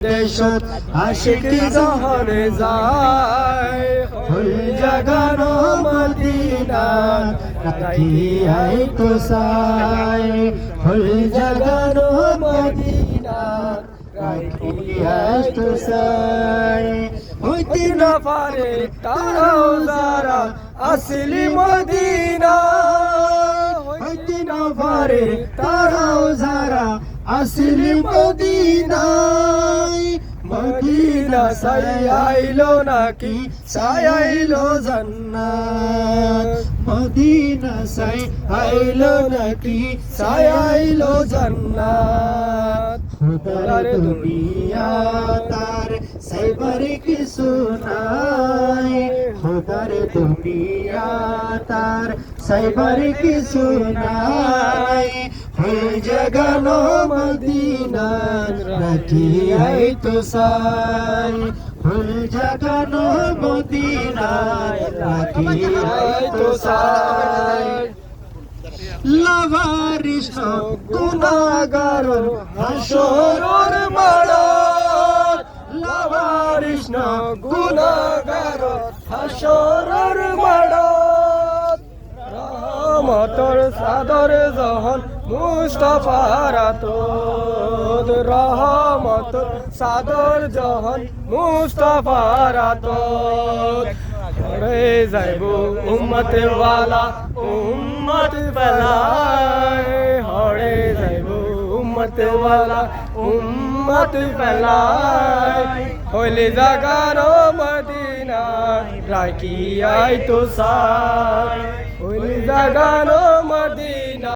দেশত আশিকি জহরে যায় হই জাগানো মদিনা রাখিয়াই তো সাই হই জাগানো মদিনা রাখিয়াই তো সাই হইতে না পারে তারাও যারা আসলি মদিনা হইতে না পারে তারাও যারা আসলি মদিনা মদিনা সাই আইলো নাকি সাই আইলো জান্নাত মদিনা সাই আইলো নাকি সাই আইলো জান্নাত খোদার দুনিয়া তার সাইবার কিছু নাই খোদার দুনিয়া তার সাইবার কিছু নাই হয়ে জাগানো মদিনা রাখিয়াই তো সাই হয়ে জাগানো মদিনা রাখিয়াই তো সাই লাভারিস গুনাহগার হাসরের মাঠ লাভারিস গুনাহগার হাসরের মাঠ রহমতের সাদর জহন মুস্তাফার আতত রহমতের সাদর জহন মুস্তাফার আতত হরে যাইব উম্মত ওয়ালা উম্মত ফেলায় হরে যাইব উম্মত ওয়ালা উম্মত ফেলায় হইলে জাগানো মদিনা রাখিয়াই তো সাই হইলে জাগানো মদিনা